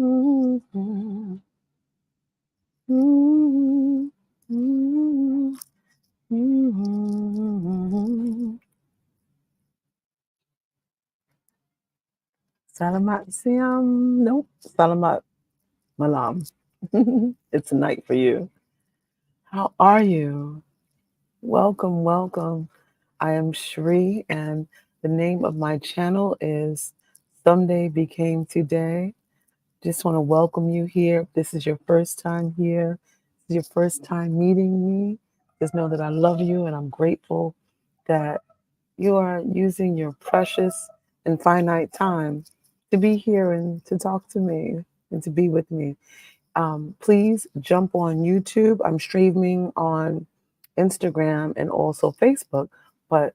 Mm-hmm. Mm-hmm. Mm-hmm. Mm-hmm. Salamat Siam. Nope. Salamat Malam. It's a night for you. How are you? Welcome, welcome. I am Shri, and the name of my channel is Someday Became Today. Just want to welcome you here. If this is your first time here, this is your first time meeting me, just know that I love you and I'm grateful that you are using your precious and finite time to be here and to talk to me and to be with me. Please jump on YouTube. I'm streaming on Instagram and also Facebook, but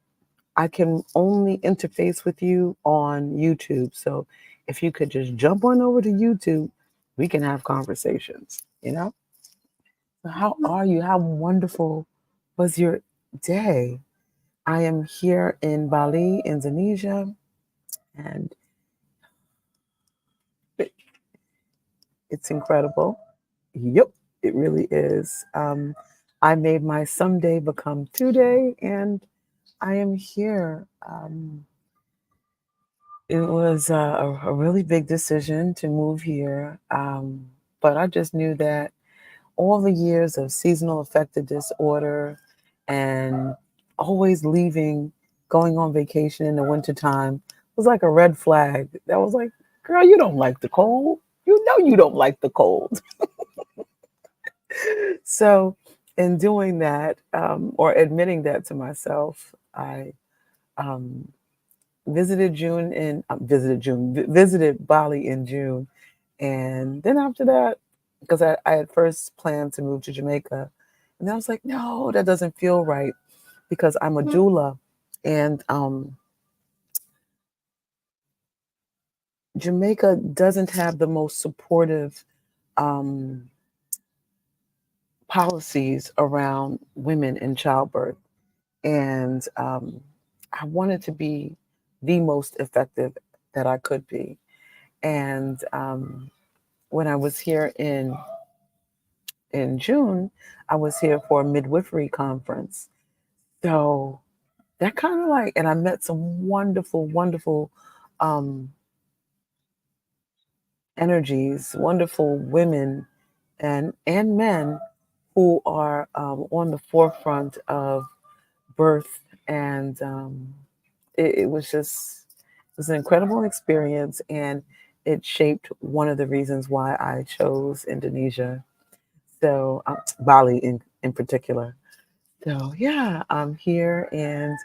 I can only interface with you on YouTube. So if you could just jump on over to YouTube, we can have conversations, you know? So how are you? How wonderful was your day? I am here in Bali, Indonesia, and it- it's incredible. Yep, it really is. I made my someday become today, and I am here. It was a really big decision to move here, but I just knew that all the years of seasonal affective disorder and always leaving, going on vacation in the wintertime was like a red flag. That was like, girl, you don't like the cold. You know you don't like the cold. So, in doing that, or admitting that to myself, I um, visited Bali in June, and then after that, because I had first planned to move to Jamaica, and I was like, no, that doesn't feel right because I'm a doula, and Jamaica doesn't have the most supportive um, policies around women in childbirth, and I wanted to be the most effective that I could be, and when I was here in June, I was here for a midwifery conference. So that kind of like, and I met some wonderful, wonderful um, energies, wonderful women and men who are on the forefront of birth, and it was just it was an incredible experience, and it shaped one of the reasons why I chose Indonesia. So Bali in particular. So, yeah, I'm here and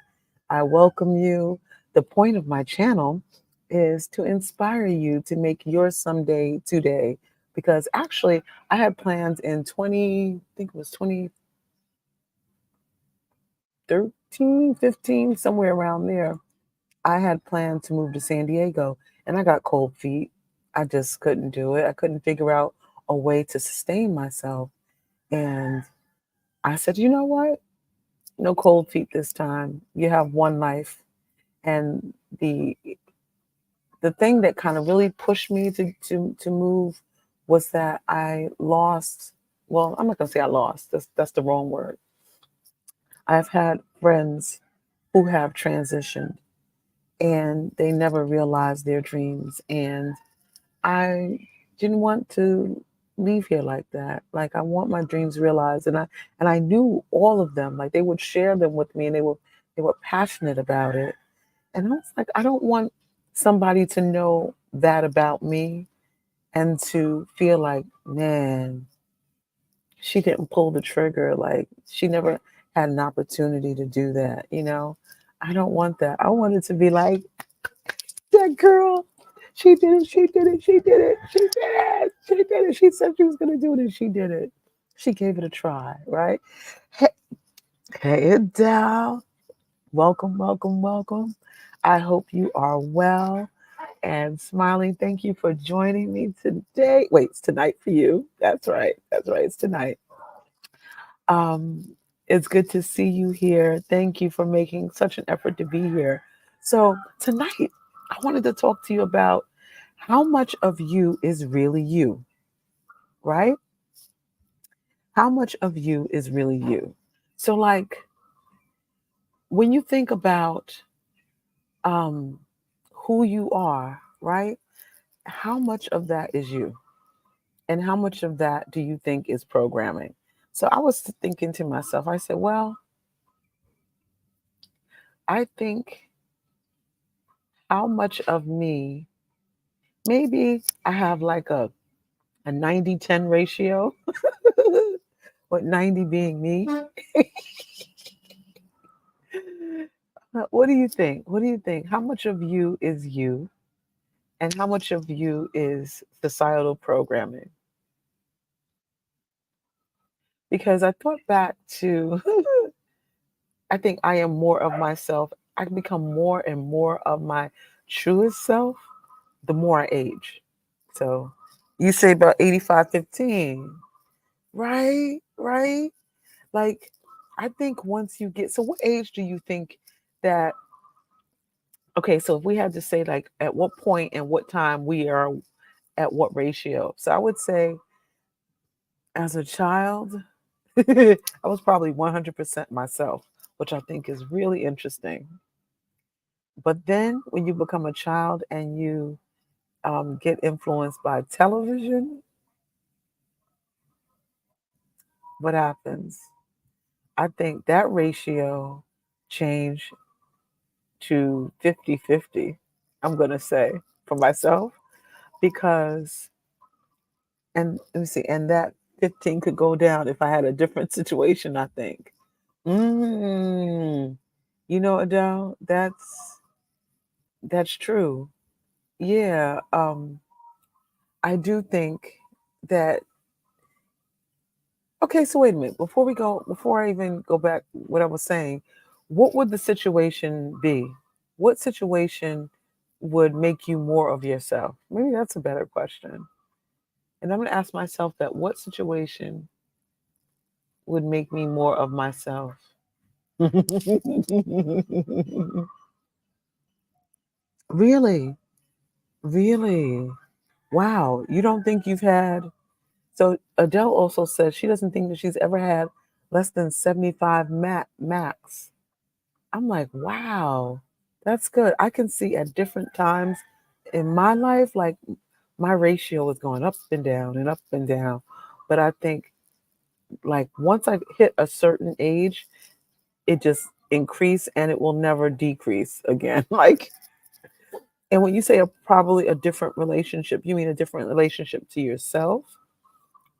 I welcome you. The point of my channel is to inspire you to make your someday today. Because actually, I had plans in 20, I think it was 2013, 15, somewhere around there. I had planned to move to San Diego and I got cold feet. I just couldn't do it. I couldn't figure out a way to sustain myself. And I said, you know what? No cold feet this time. You have one life. And the thing that kind of really pushed me to move was that I lost, well, I'm not gonna say I lost. That's the wrong word. I've had friends who have transitioned and they never realized their dreams. And I didn't want to leave here like that. Like I want my dreams realized, and I knew all of them. Like they would share them with me, and they were passionate about it. And I was like, I don't want somebody to know that about me and to feel like, man, she didn't pull the trigger. Like she never had an opportunity to do that. I don't want that. I want it to be like that girl. She did it. She did it. She did it. She did it. She did it. She said she was going to do it and she did it. She gave it a try, right? Hey, hey, down. Welcome, welcome, welcome. I hope you are well and smiling. Thank you for joining me today. Wait, it's tonight for you. That's right. That's right. It's tonight. Um, it's good to see you here. Thank you for making such an effort to be here. So, tonight, I wanted to talk to you about how much of you is really you, right? How much of you is really you? So, like, when you think about um, who you are, right? How much of that is you? And how much of that do you think is programming? So, I was thinking to myself, I said, well, I think how much of me, maybe I have like a 90-10 ratio, with 90 being me. What do you think? What do you think? How much of you is you, and how much of you is societal programming? Because I thought back to, I think I am more of myself. I become more and more of my truest self the more I age. So you say about 85-15, right? Right? Like, I think once you get, so what age do you think that, okay, so if we had to say, like, at what point and what time we are at what ratio? So I would say as a child, I was probably 100% myself, which I think is really interesting. But then when you become a child and you get influenced by television, what happens? I think that ratio changed to 50-50. I'm going to say for myself, because, and let me see, and that 15 could go down if I had a different situation, I think. Mm, Adele, that's true. Yeah, I do think that. Okay, so wait a minute. Before I even go back, what I was saying, what would the situation be? What situation would make you more of yourself? Maybe that's a better question. And I'm going to ask myself that: what situation would make me more of myself? Really? Really? Wow. You don't think you've had. So Adele also says she doesn't think that she's ever had less than 75 max. I'm like, wow, that's good. I can see at different times in my life, like, my ratio is going up and down and up and down. But I think, like, once I hit a certain age, it just increase and it will never decrease again. Like, and when you say probably a different relationship, you mean a different relationship to yourself?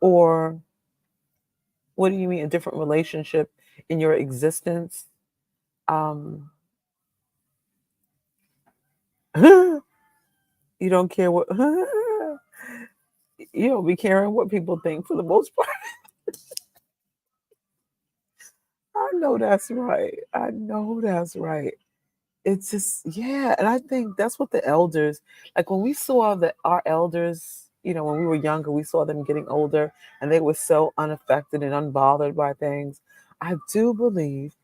Or what do you mean a different relationship in your existence? Um, you don't care what you don't be caring what people think for the most part. I know that's right. I know that's right. It's just, yeah, and I think that's what the elders, like, when we saw that our elders, when we were younger, we saw them getting older and they were so unaffected and unbothered by things. I do believe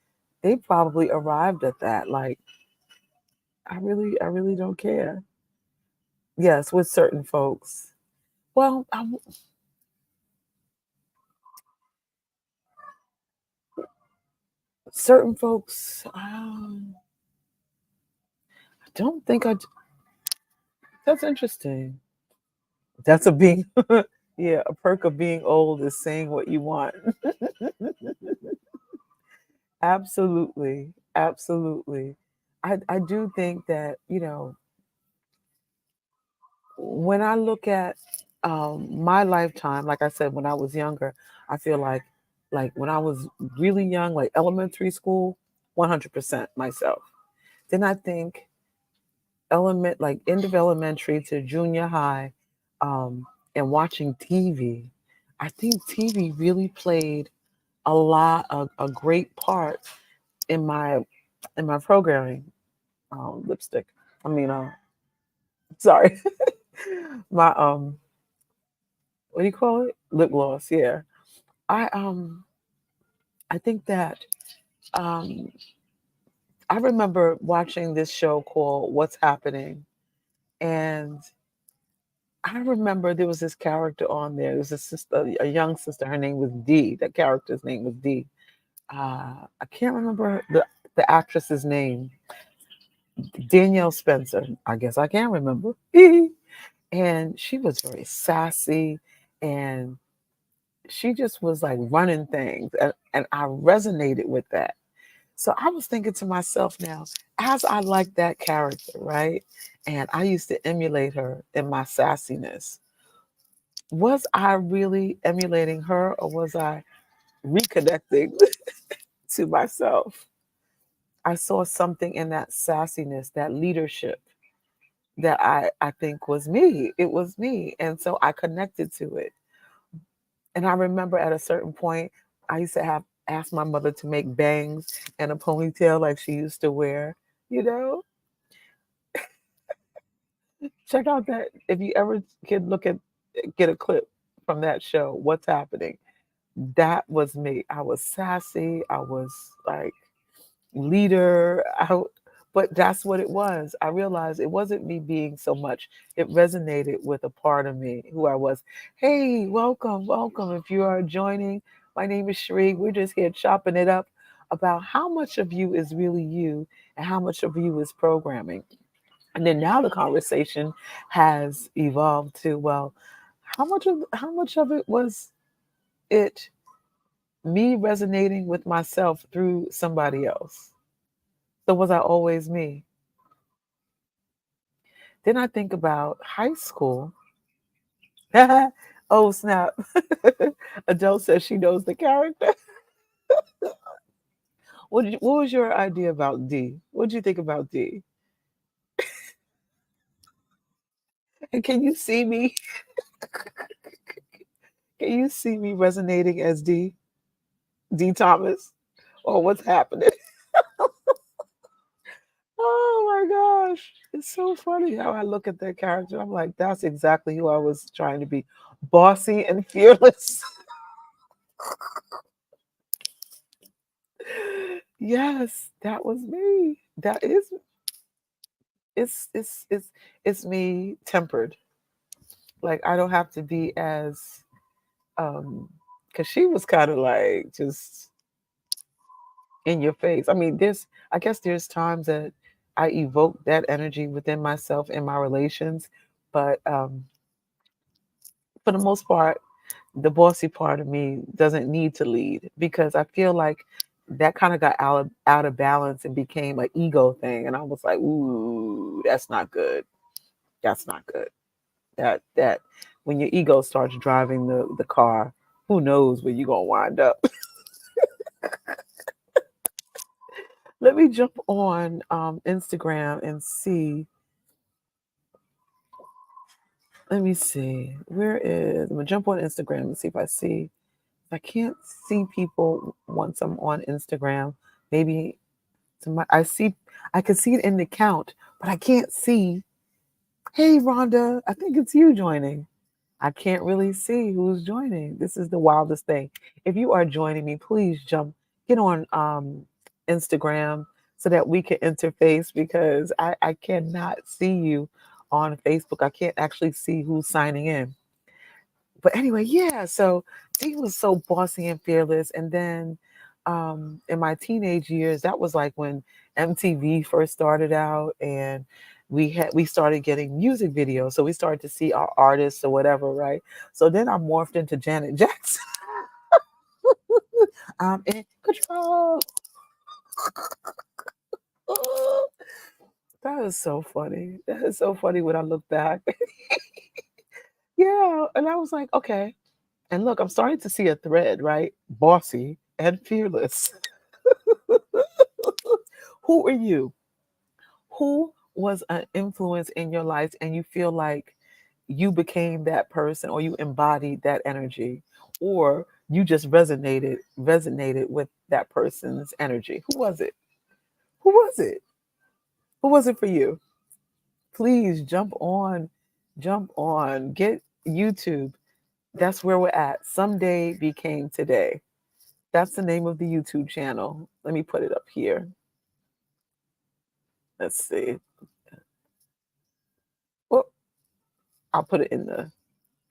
they probably arrived at that. Like, I really don't care. Yes, with certain folks. Well, certain folks, I don't think that's interesting. That's a being, yeah, a perk of being old is saying what you want. Absolutely. Absolutely. I do think that, when I look at my lifetime, like I said, when I was younger, I feel like when I was really young, like elementary school, 100% myself. Then I think like end of elementary to junior high, and watching TV, I think TV really played a great part in my programming. Lipstick. I mean, sorry, my what do you call it? Lip gloss. Yeah, I um, I think that um, I remember watching this show called What's Happening, and I remember there was this character on there. There was a sister, a young sister. Her name was Dee. That character's name was Dee. I can't remember the actress's name. Danielle Spencer. I guess I can remember. And she was very sassy, and she just was like running things, and I resonated with that. So I was thinking to myself now, as I like that character, right? And I used to emulate her in my sassiness. Was I really emulating her, or was I reconnecting to myself? I saw something in that sassiness, that leadership that I think was me. It was me. And so I connected to it. And I remember at a certain point, I used to have asked my mother to make bangs and a ponytail like she used to wear, you know? Check out that if you ever can get a clip from that show, What's Happening? That was me. I was sassy. I was like leader. But that's what it was. I realized it wasn't me being so much. It resonated with a part of me who I was. Hey, welcome, welcome. If you are joining, my name is Sheree. We're just here chopping it up about how much of you is really you and how much of you is programming. And then now the conversation has evolved to, well, how much of it was it me resonating with myself through somebody else? So was I always me? Then I think about high school. Oh snap. Adele says she knows the character. What was your idea about D? What did you think about D? And can you see me? Can you see me resonating as D? D Thomas? Or what's happening? Oh my gosh. It's so funny how I look at that character. I'm like, that's exactly who I was trying to be. Bossy and fearless. Yes, that was me. That is it's me tempered. Like I don't have to be as because she was kind of like just in your face. I mean, I guess there's times that I evoke that energy within myself in my relations, but for the most part, the bossy part of me doesn't need to lead because I feel like that kind of got out of balance and became an ego thing. And I was like, ooh, that's not good. That's not good. That when your ego starts driving the car, who knows where you're gonna wind up. Let me jump on Instagram and see. Let me see. I'm gonna jump on Instagram and see if I see. I can't see people once I'm on Instagram. Maybe I can see it in the count, but I can't see. Hey, Rhonda, I think it's you joining. I can't really see who's joining. This is the wildest thing. If you are joining me, please get on Instagram so that we can interface because I cannot see you on Facebook. I can't actually see who's signing in. But anyway, yeah, so he was so bossy and fearless. And then in my teenage years, that was like when MTV first started out and we started getting music videos. So we started to see our artists or whatever, right? So then I morphed into Janet Jackson. I'm in control. That is so funny. That is so funny when I look back. Yeah. And I was like, okay. And look, I'm starting to see a thread, right? Bossy and fearless. Who are you? Who was an influence in your life and you feel like you became that person or you embodied that energy or you just resonated with that person's energy? Who was it? Who was it? Who was it for you? Please jump on, get YouTube. That's where we're at. Someday became today. That's the name of the YouTube channel. Let me put it up here. Let's see. Well, I'll put it in the,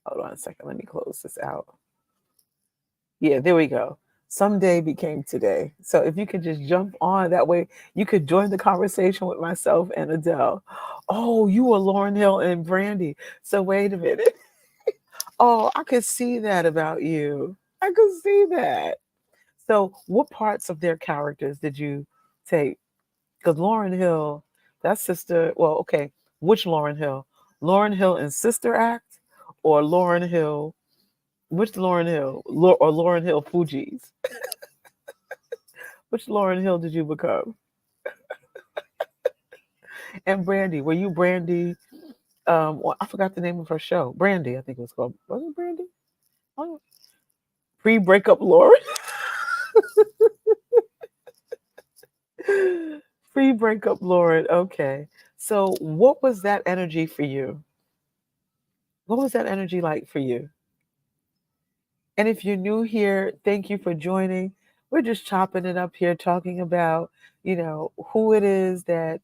hold on a second. Let me close this out. Yeah, there we go. Someday became today. So if you could just jump on that way, you could join the conversation with myself and Adele. Oh, you were Lauren Hill and Brandy. So wait a minute. Oh, I could see that about you. I could see that. So what parts of their characters did you take? Because Lauren Hill, that sister, well, okay, which Lauren Hill? Lauren Hill in Sister Act or Lauren Hill, which Lauren Hill? Or Lauren Hill Fuji's? Which Lauren Hill did you become? And Brandy, were you Brandy? Well, I forgot the name of her show. Brandy, I think it was called. Was it Brandy? Oh, pre-breakup Lauren. Pre-breakup Lauren. Okay. So, what was that energy for you? What was that energy like for you? And if you're new here, thank you for joining. We're just chopping it up here, talking about, who it is that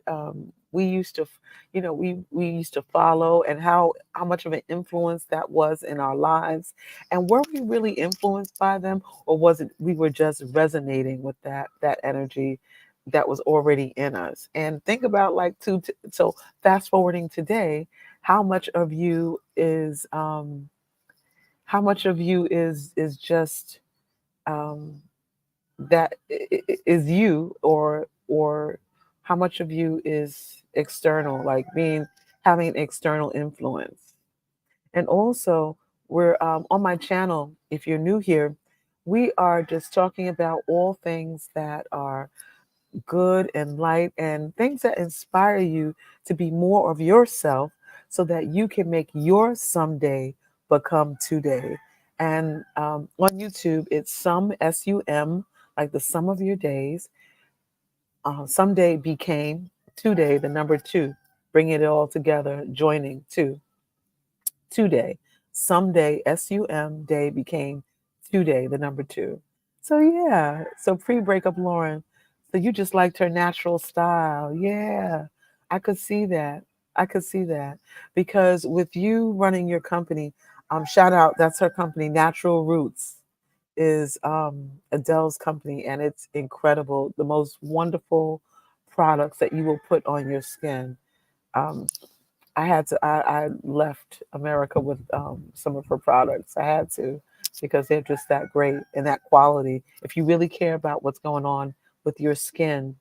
we used to, we used to follow, and how much of an influence that was in our lives, and were we really influenced by them, or was it we were just resonating with that energy that was already in us? And think about like so fast forwarding today, how much of you is just um, is you, or how much of you is external, like being having external influence. And also, we're on my channel. If you're new here, we are just talking about all things that are good and light, and things that inspire you to be more of yourself, so that you can make your someday become today. And on YouTube, it's SUM, like the sum of your days. Someday became today, the number two, bringing it all together, joining two, today. Someday, SUM, day became today, the number two. So yeah, so pre-breakup Lauren. So you just liked her natural style. Yeah, I could see that. I could see that. Because with you running your company, shout out, that's her company, Natural Roots is Adele's company, and it's incredible. The most wonderful products that you will put on your skin. Um, I left America with some of her products. I had to, because they're just that great and that quality. If you really care about what's going on with your skin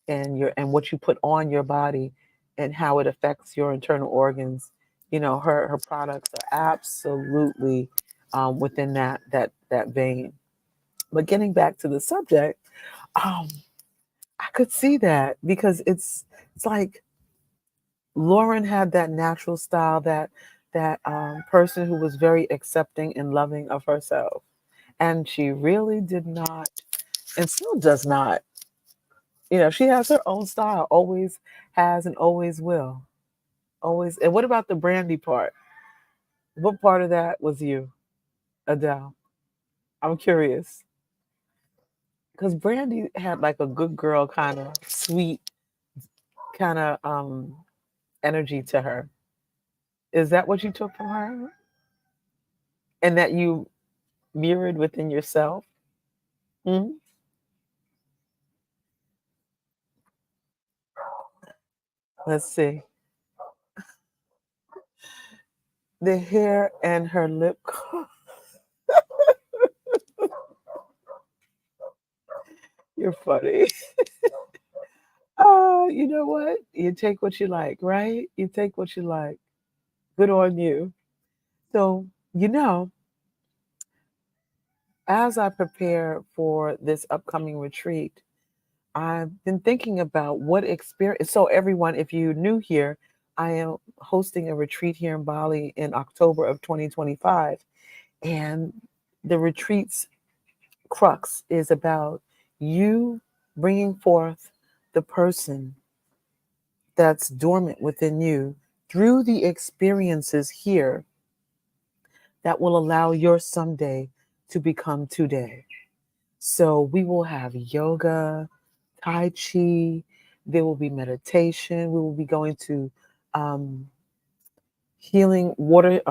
and what you put on your body and how it affects your internal organs, her products are absolutely within that vein. But getting back to the subject, um, I could see that, because it's like Lauren had that natural style, that person who was very accepting and loving of herself, and she really did not, and still does not. She has her own style, always has and always will, always. And what about the Brandy part? What part of that was you, Adele? I'm curious, because Brandy had like a good girl kind of sweet kind of energy to her. Is that what you took from her, and that you mirrored within yourself? Mhm. Let's see. The hair and her lip. You're funny. Oh, you know what? You take what you like, right? You take what you like. Good on you. So, as I prepare for this upcoming retreat, I've been thinking about what experience. So, everyone, if you're new here, I am hosting a retreat here in Bali in October of 2025. And the retreat's crux is about you bringing forth the person that's dormant within you through the experiences here that will allow your someday to become today. So we will have yoga, tai chi, there will be meditation, we will be going to um, healing water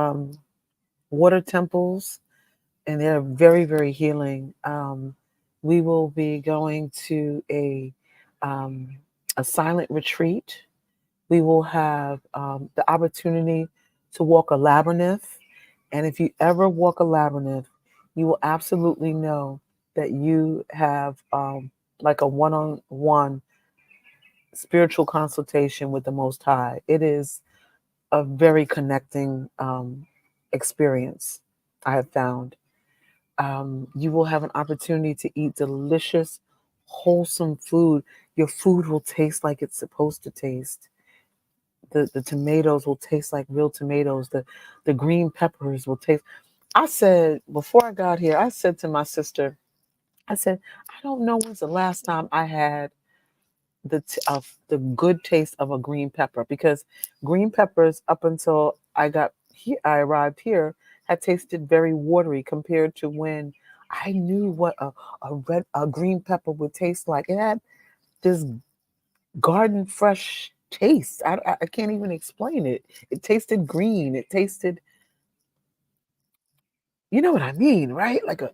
temples, and they're very, very healing. We will be going to um, a silent retreat. We will have the opportunity to walk a labyrinth. And if you ever walk a labyrinth, you will absolutely know that you have like a one on one spiritual consultation with the Most High. It is a very connecting experience, I have found. You will have an opportunity to eat delicious, wholesome food. Your food will taste like it's supposed to taste. The tomatoes will taste like real tomatoes. The green peppers will taste. I said before I got here, I said to my sister, I said, I don't know when's the last time I had the good taste of a green pepper, because green peppers up until I arrived here had tasted very watery compared to when I knew what a green pepper would taste like. It had this garden fresh taste. I can't even explain it. It tasted green. It tasted, you know what I mean, right? Like a,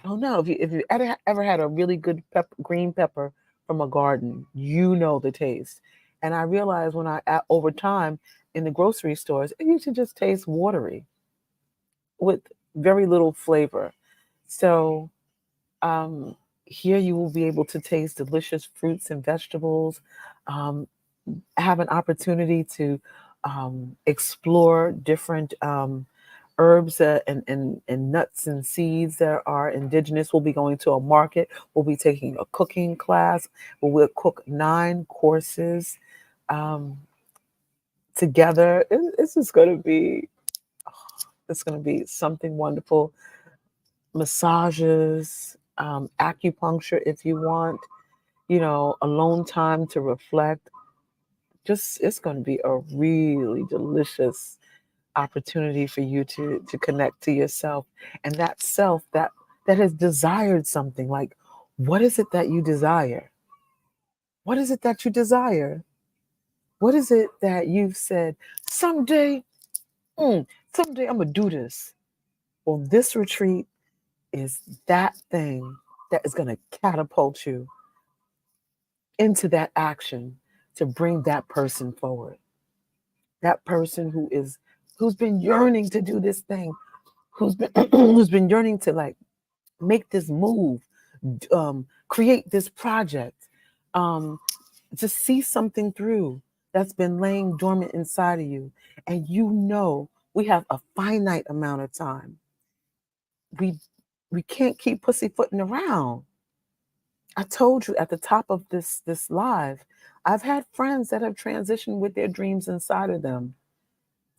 I don't know if you ever had a really good green pepper from a garden, you know the taste. And I realized over time in the grocery stores, it used to just taste watery with very little flavor. So um, here you will be able to taste delicious fruits and vegetables, um, have an opportunity to explore different herbs and nuts and seeds that are indigenous. We'll be going to a market. We'll be taking a cooking class where we'll cook 9 courses um, together. It's just going to be, it's going to be something wonderful. Massages, acupuncture if you want, alone time to reflect. Just, it's going to be a really delicious opportunity for you to connect to yourself, and that self that has desired something. Like, what is it that you desire? What is it that you desire? What is it that you've said, someday, someday I'm gonna do this? Well, this retreat is that thing that is gonna catapult you into that action to bring that person forward. That person who's been yearning to do this thing, who's been who's been yearning to, like, make this move, create this project, um, just see something through that's been laying dormant inside of you. And we have a finite amount of time. We we can't keep pussyfooting around. I told you at the top of this live, I've had friends that have transitioned with their dreams inside of them.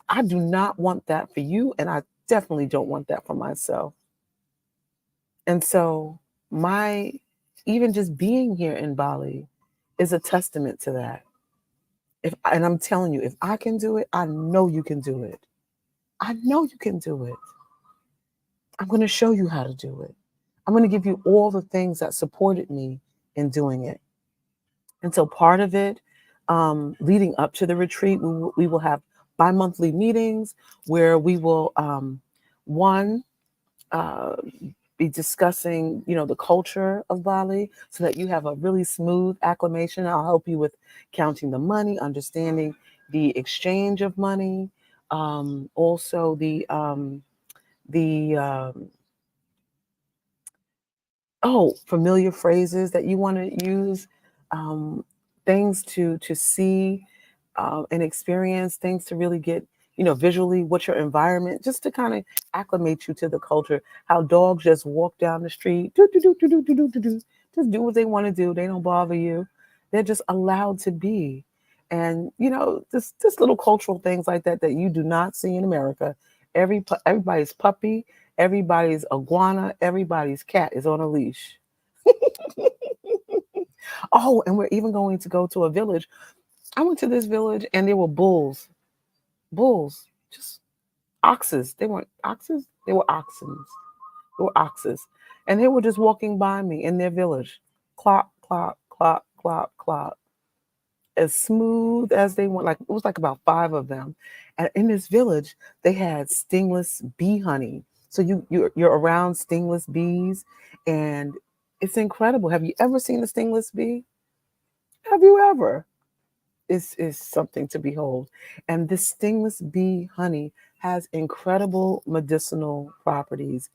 I do not want that for you, and I definitely don't want that for myself. And so my even just being here in Bali is a testament to that. And I'm telling you, if I can do it, I know you can do it. I know you can do it. I'm going to show you how to do it. I'm going to give you all the things that supported me in doing it. And so part of it, leading up to the retreat, we will have bi-monthly meetings where we will, one, uh, be discussing, the culture of Bali, so that you have a really smooth acclimation. I'll help you with counting the money, understanding the exchange of money, also the familiar phrases that you want to use, um, things to see and experience, things to really get, visually, what's your environment, just to kind of acclimate you to the culture. How dogs just walk down the street, do, do, do, do, do, do, do, do, do, just do what they want to do. They don't bother you. They're just allowed to be. And, just little cultural things like that that you do not see in America. Everybody's puppy, everybody's iguana, everybody's cat is on a leash. Oh, and we're even going to go to a village. I went to this village and there were bulls, just oxes. They weren't oxes, they were oxens. They were oxes. And they were just walking by me in their village. Clop, clop, clop, clop, clop. as smooth as they want. Like it was like about five of them, and in this village they had stingless bee honey. So you're around stingless bees, and it's incredible. Have you ever seen a stingless bee? Have you ever? Is something to behold. And this stingless bee honey has incredible medicinal properties.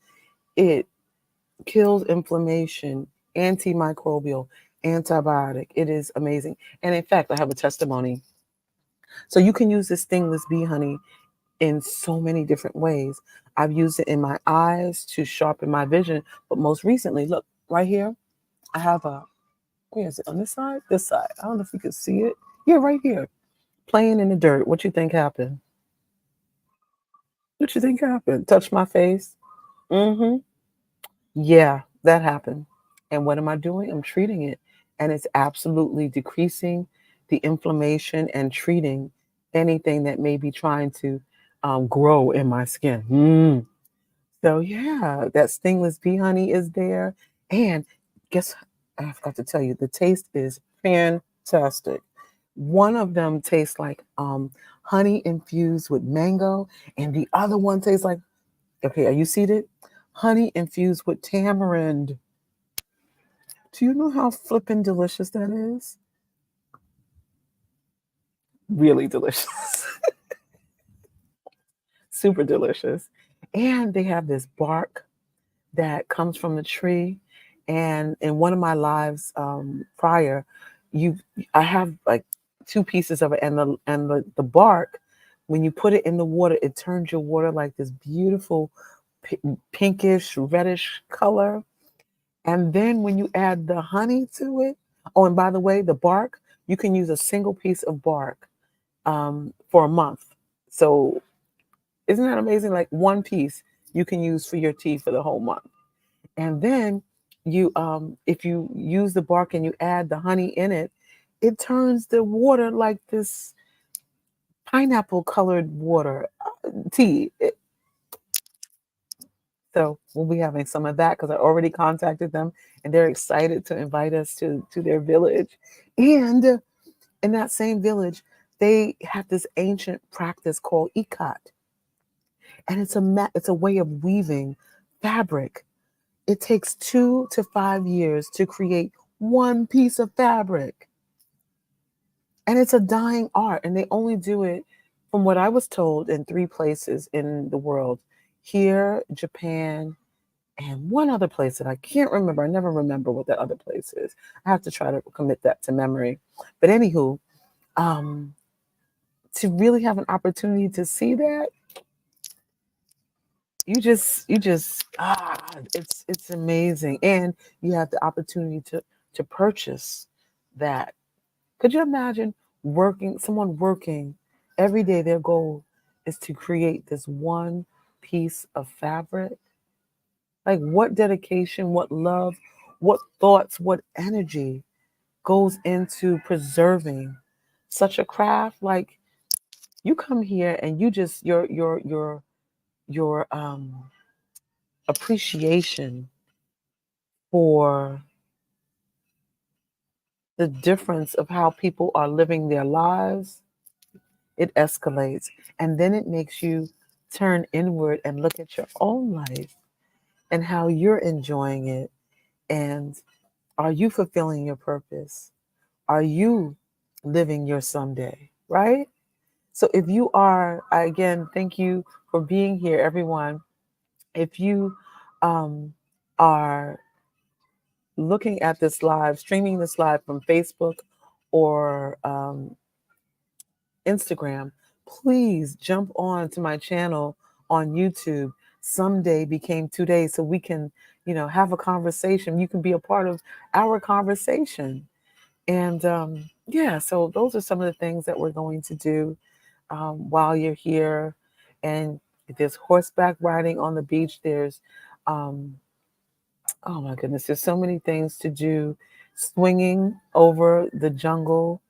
It kills inflammation, antimicrobial, antibiotic. It is amazing. And in fact, I have a testimony. So you can use this stingless bee honey in so many different ways. I've used it in my eyes to sharpen my vision, but most recently, look right here, I have a, where is it, on this side? This side. I don't know if you can see it. Yeah, right here. Playing in the dirt. What you think happened? What you think happened? Touch my face? Mm-hmm. Yeah, that happened. And what am I doing? I'm treating it. And it's absolutely decreasing the inflammation and treating anything that may be trying to grow in my skin. So, yeah, that stingless bee honey is there. And guess, I forgot to tell you, the taste is fantastic. One of them tastes like honey infused with mango, and the other one tastes like, okay, are you seated? Honey infused with tamarind. Do you know how flippin' delicious that is? Really delicious. Super delicious. And they have this bark that comes from the tree. And in one of my lives prior, you I have like two pieces of it, and the bark, when you put it in the water, it turns your water like this beautiful pinkish reddish color. And then when you add the honey to it, oh, and by the way, the bark, you can use a single piece of bark for a month. So isn't that amazing? Like one piece you can use for your tea for the whole month. And then if you use the bark and you add the honey in it, it turns the water like this pineapple colored water tea. So we'll be having some of that because I already contacted them and they're excited to invite us to their village. And in that same village, they have this ancient practice called ikat, and it's a way of weaving fabric. It takes 2 to 5 years to create one piece of fabric, and it's a dying art. And they only do it, from what I was told, in three places in the world: here, Japan, and one other place that I can't remember. I never remember what that other place is. I have to try to commit that to memory. But anywho, um, to really have an opportunity to see that, it's amazing. And you have the opportunity to purchase that. Could you imagine someone working every day, their goal is to create this one piece of fabric? Like what dedication, what love, what thoughts, what energy goes into preserving such a craft? Like you come here and you just your appreciation for the difference of how people are living their lives, it escalates. And then it makes you turn inward and look at your own life and how you're enjoying it. And are you fulfilling your purpose? Are you living your someday? Right? So if you are, again, thank you for being here, everyone. If you um, are looking at this live, streaming this live from Facebook or Instagram, please jump on to my channel on YouTube. Someday became 2 days, so we can, have a conversation. You can be a part of our conversation. And yeah, so those are some of the things that we're going to do while you're here. And there's horseback riding on the beach. There's, oh my goodness, there's so many things to do. Swinging over the jungle.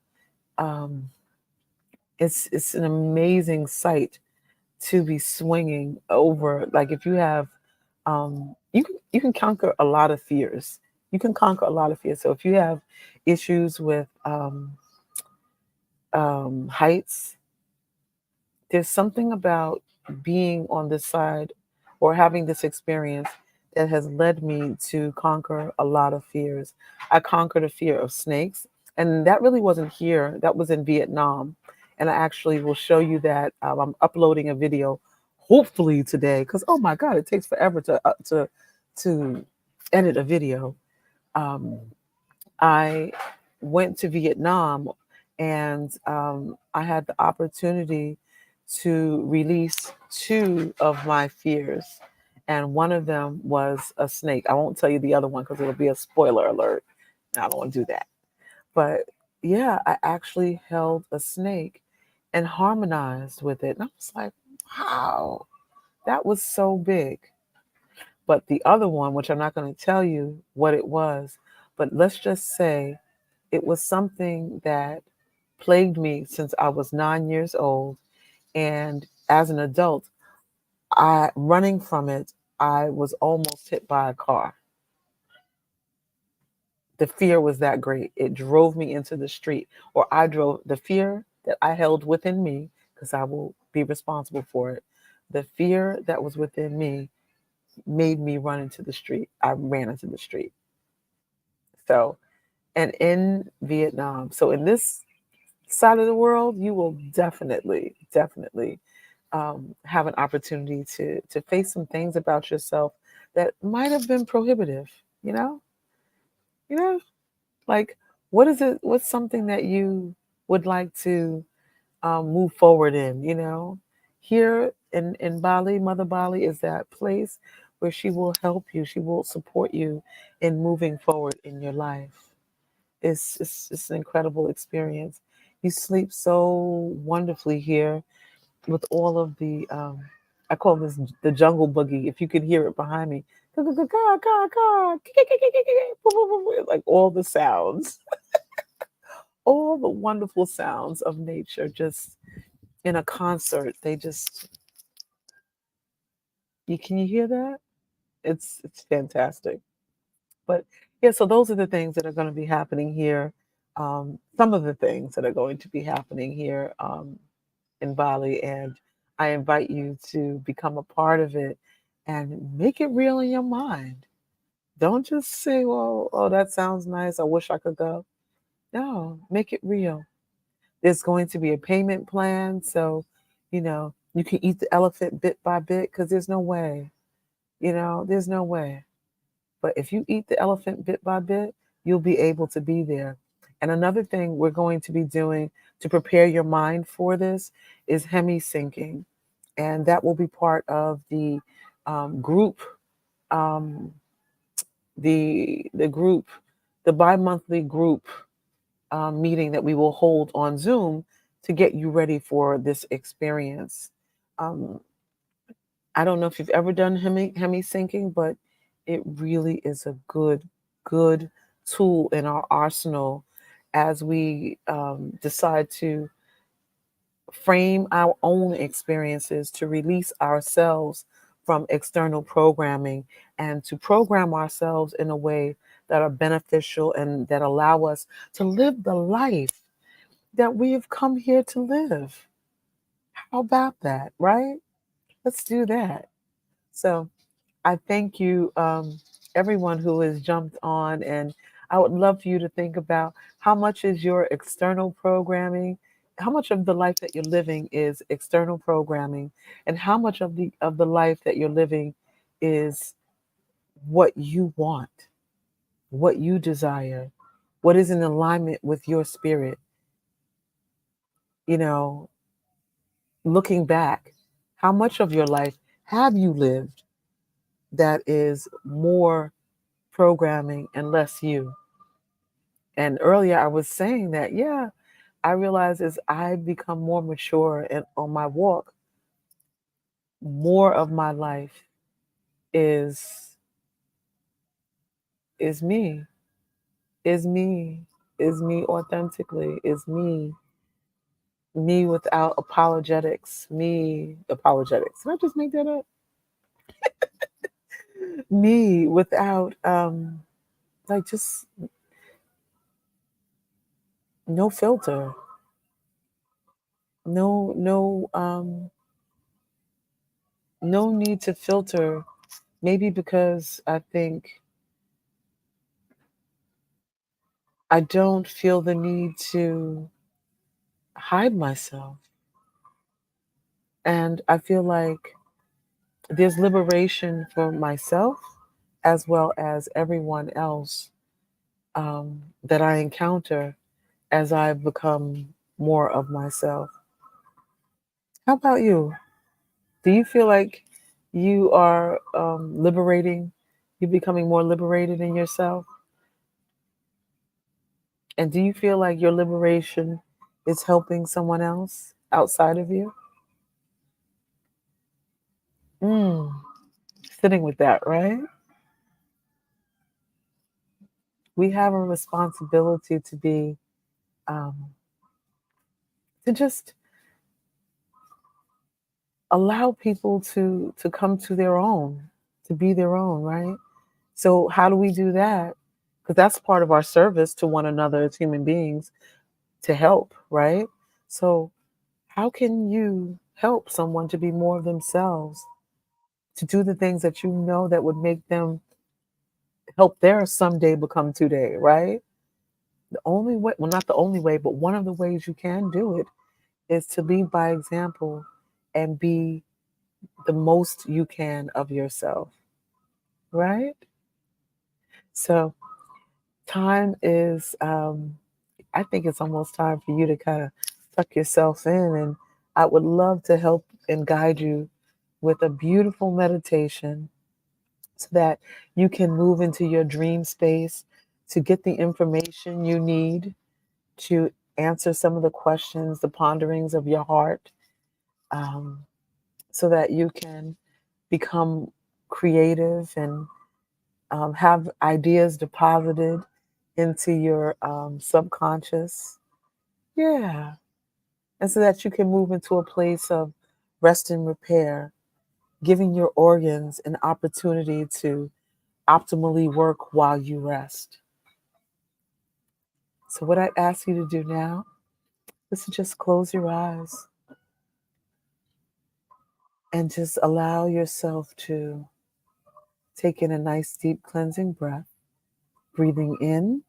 Um, it's an amazing sight to be swinging over. Like if you have, you can conquer a lot of fears. You can conquer a lot of fears. So if you have issues with heights. There's something about being on this side or having this experience that has led me to conquer a lot of fears. I conquered a fear of snakes, and that really wasn't here, that was in Vietnam. And I actually will show you that. I'm uploading a video hopefully today because oh my God, it takes forever to edit a video. Um, I went to Vietnam and I had the opportunity to release two of my fears. And one of them was a snake. I won't tell you the other one because it'll be a spoiler alert. I don't want to do that. But yeah, I actually held a snake and harmonized with it. And I was like, wow, that was so big. But the other one, which I'm not going to tell you what it was, but let's just say it was something that plagued me since I was 9 years old. And as an adult, I running from it, I was almost hit by a car. The fear was that great. It drove me into the street, or I drove the fear that I held within me, because I will be responsible for it. The fear that was within me made me run into the street. I ran into the street. So, and in Vietnam, so in this side of the world, you will definitely have an opportunity to face some things about yourself that might have been prohibitive. You know, you know, like what is it? What's something that you would like to move forward in? You know, here in Bali, Mother Bali is that place where she will help you. She will support you in moving forward in your life. It's an incredible experience. You sleep so wonderfully here with all of the I call this the jungle boogie. If you could hear it behind me, like all the sounds, all the wonderful sounds of nature, just in a concert. They just can you hear that? It's fantastic. But yeah, so those are the things that are going to be happening here. Some of the things that are going to be happening here in Bali, and I invite you to become a part of it and make it real in your mind. Don't just say, "Well, oh, that sounds nice. I wish I could go." No, make it real. There's going to be a payment plan, so you can eat the elephant bit by bit because there's no way. There's no way. But if you eat the elephant bit by bit, you'll be able to be there. And another thing we're going to be doing to prepare your mind for this is hemi syncing. And that will be part of the group, um, the group, the bi-monthly group meeting that we will hold on Zoom to get you ready for this experience. Um, I don't know if you've ever done hemi syncing, but it really is a good tool in our arsenal as we decide to frame our own experiences to release ourselves from external programming and to program ourselves in a way that are beneficial and that allow us to live the life that we've come here to live. How about that, right? Let's do that. So I thank you, everyone who has jumped on, and I would love for you to think about how much is your external programming, how much of the life that you're living is external programming, and how much of the life that you're living is what you want, what you desire, what is in alignment with your spirit. You know, looking back, how much of your life have you lived that is more programming and less you? And earlier I was saying that, yeah, I realize as I become more mature and on my walk, more of my life is is me, is me, is me authentically, is me without apologetics, me apologetics. Did I just make that up? Me without like just no filter. No, no need to filter. Maybe because I think I don't feel the need to hide myself. And I feel like there's liberation for myself as well as everyone else that I encounter as I become more of myself. How about you? Do you feel like you are liberating? You becoming more liberated in yourself? And do you feel like your liberation is helping someone else outside of you? Mm, sitting with that, right? We have a responsibility to be, um, to just allow people to come to their own, to be their own, right? So how do we do that? Because that's part of our service to one another as human beings to help, right? So how can you help someone to be more of themselves, to do the things that you know that would make them help their someday become today, right? The only way, well, not the only way, but one of the ways you can do it is to lead by example and be the most you can of yourself, right? So, time is, I think it's almost time for you to kind of tuck yourself in. And I would love to help and guide you with a beautiful meditation so that you can move into your dream space to get the information you need to answer some of the questions, the ponderings of your heart, um, so that you can become creative and have ideas deposited into your subconscious. Yeah. And so that you can move into a place of rest and repair, giving your organs an opportunity to optimally work while you rest. So, what I ask you to do now is to just close your eyes and just allow yourself to take in a nice, deep, cleansing breath, breathing in,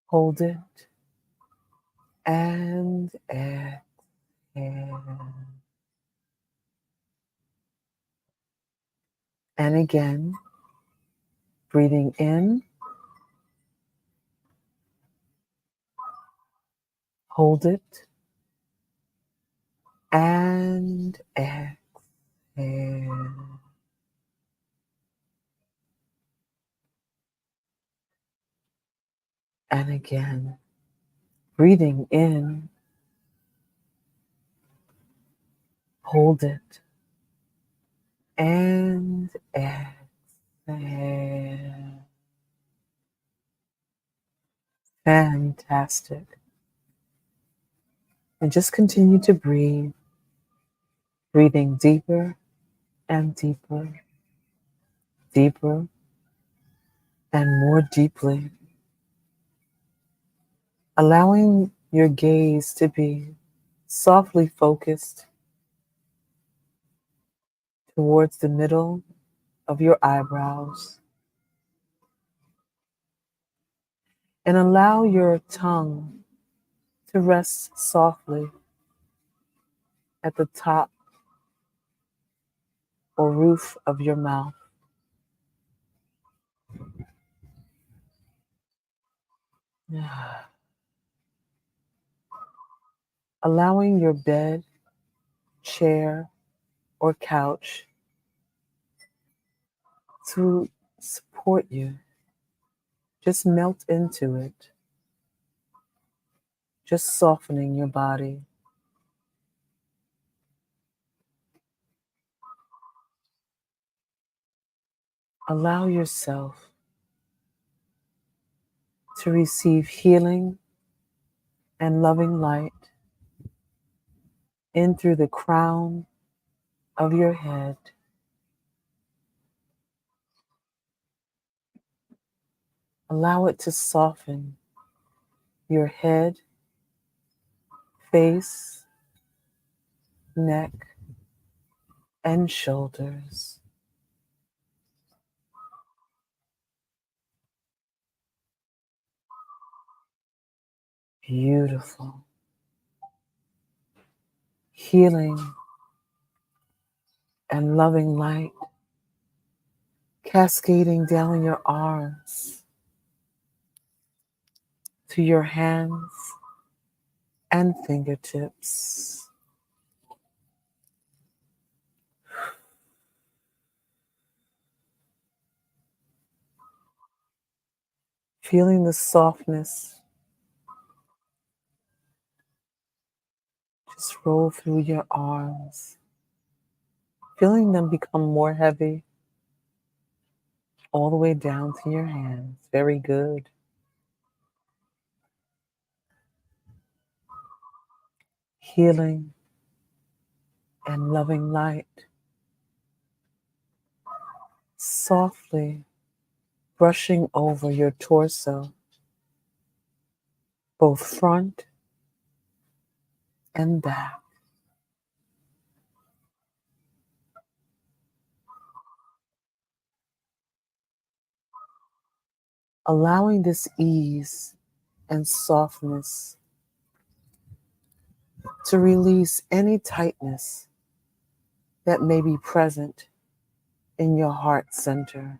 hold it, and exhale. And again, breathing in, hold it, and exhale. And again, breathing in, hold it, and exhale. Fantastic. And just continue to breathe, breathing deeper and deeper, deeper and more deeply, allowing your gaze to be softly focused towards the middle of your eyebrows, and allow your tongue to rest softly at the top or roof of your mouth. Allowing your bed, chair, or couch to support you. Just melt into it, just softening your body. Allow yourself to receive healing and loving light in through the crown of your head. Allow it to soften your head face, neck, and shoulders. Beautiful. Healing and loving light cascading down your arms to your hands and fingertips. Feeling the softness just roll through your arms. Feeling them become more heavy all the way down to your hands. Very good. Healing and loving light softly brushing over your torso, both front and back. Allowing this ease and softness to release any tightness that may be present in your heart center.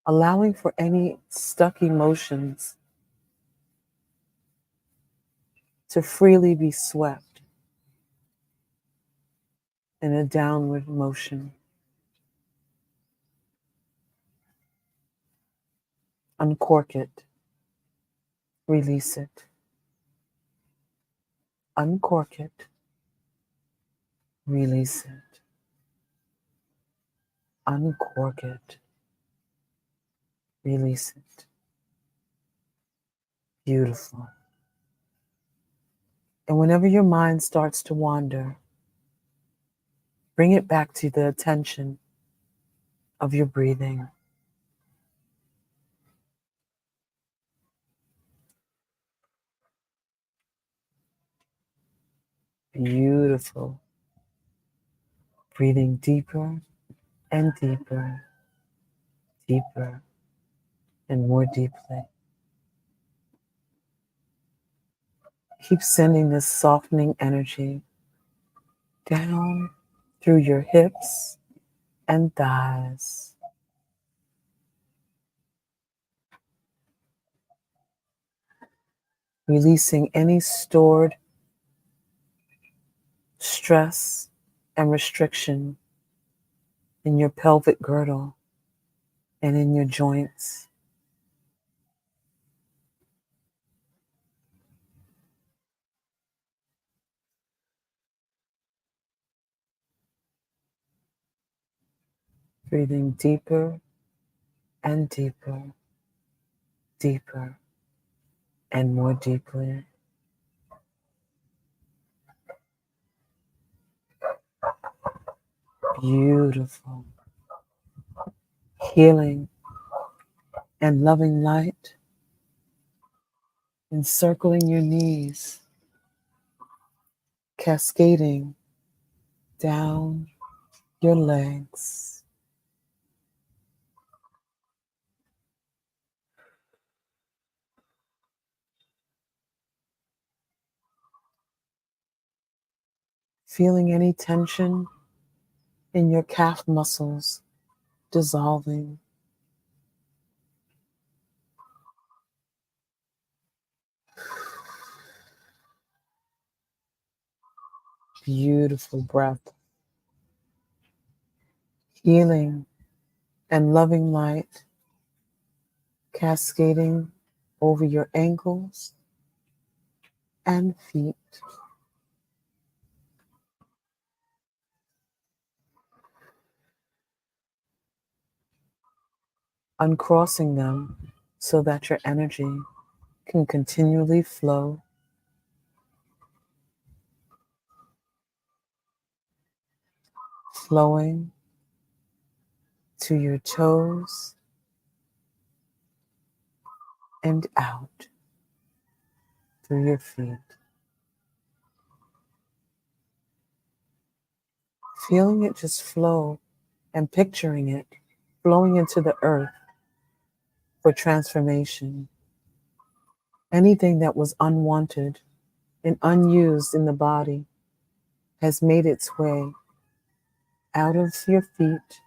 Allowing for any stuck emotions to freely be swept in a downward motion. Uncork it. Release it. Uncork it. Release it. Uncork it. Release it. Beautiful. And whenever your mind starts to wander, bring it back to the attention of your breathing. Beautiful. Breathing deeper and deeper, deeper and more deeply. Keep sending this softening energy down through your hips and thighs. Releasing any stored stress and restriction in your pelvic girdle and in your joints. Breathing deeper and deeper, deeper and more deeply. Beautiful. Healing and loving light encircling your knees, cascading down your legs. Feeling any tension in your calf muscles dissolving. Beautiful breath. Healing and loving light cascading over your ankles and feet. Uncrossing them so that your energy can continually flow. Flowing to your toes and out through your feet. Feeling it just flow and picturing it flowing into the earth for transformation. Anything that was unwanted and unused in the body has made its way out of your feet,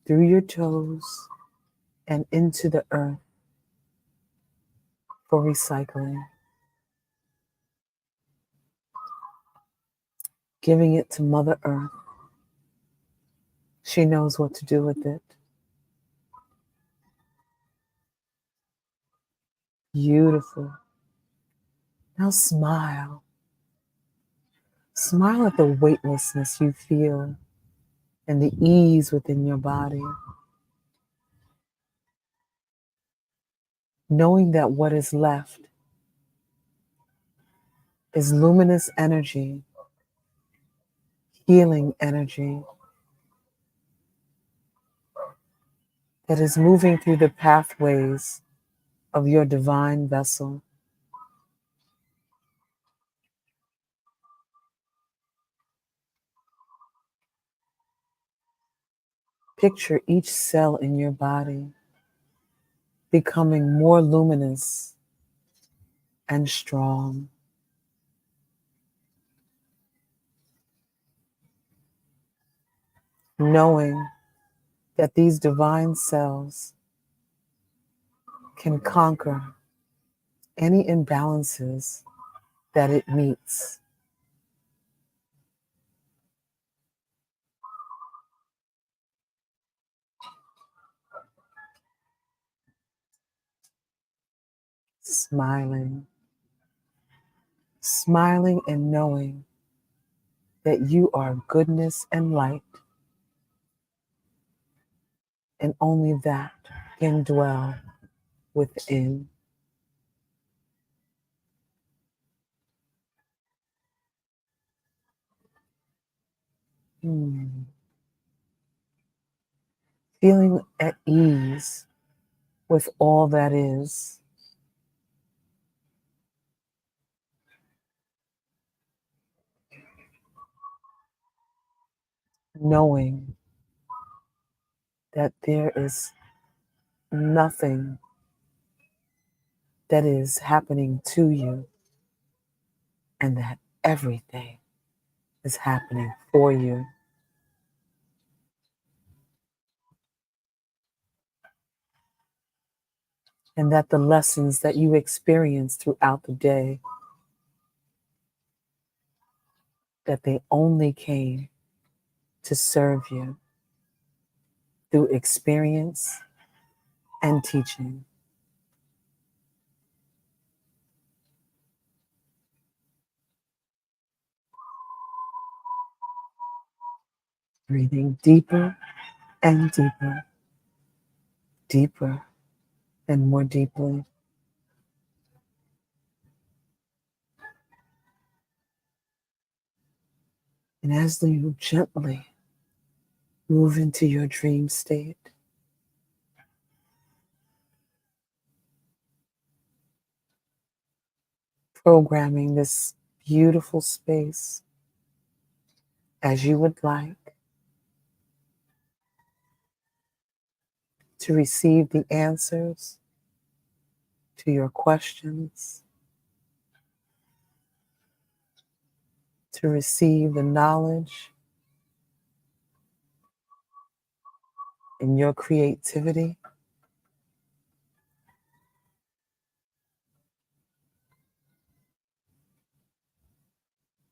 through your toes, and into the earth for recycling. Giving it to Mother Earth. She knows what to do with it. Beautiful. Now smile. Smile at the weightlessness you feel and the ease within your body. Knowing that what is left is luminous energy, healing energy that is moving through the pathways of your divine vessel. Picture each cell in your body becoming more luminous and strong. Knowing that these divine cells can conquer any imbalances that it meets. Smiling, smiling and knowing that you are goodness and light, and only that can dwell within. Hmm. Feeling at ease with all that is. Knowing that there is nothing that is happening to you and that everything is happening for you. And that the lessons that you experience throughout the day, that they only came to serve you through experience and teaching. Breathing deeper and deeper, deeper and more deeply. And as you gently move into your dream state, programming this beautiful space as you would like to receive the answers to your questions, to receive the knowledge in your creativity,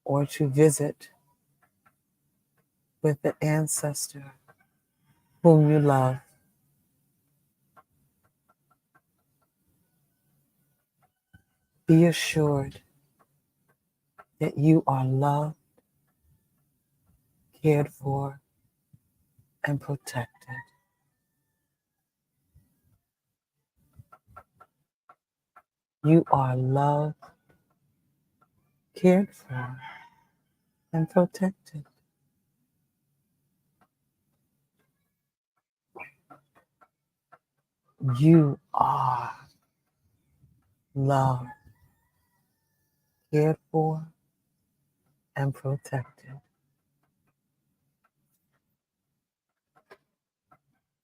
or to visit with the ancestor whom you love. Be assured that you are loved, cared for, and protected. You are loved, cared for, and protected. You are loved, cared for, and protected.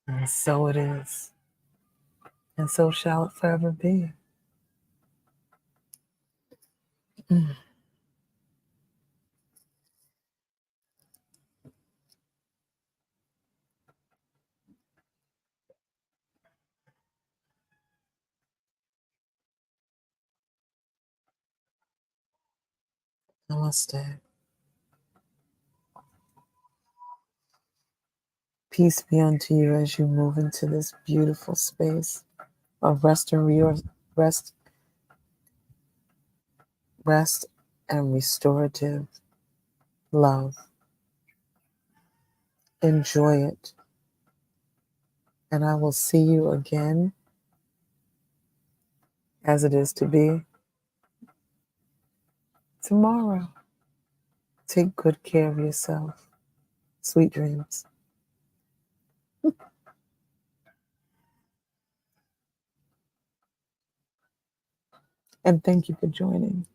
And so it is, and so shall it forever be. Namaste. Peace be unto you as you move into this beautiful space of rest, rest and restorative love. Enjoy it. And I will see you again as it is to be tomorrow. Take good care of yourself. Sweet dreams. And thank you for joining.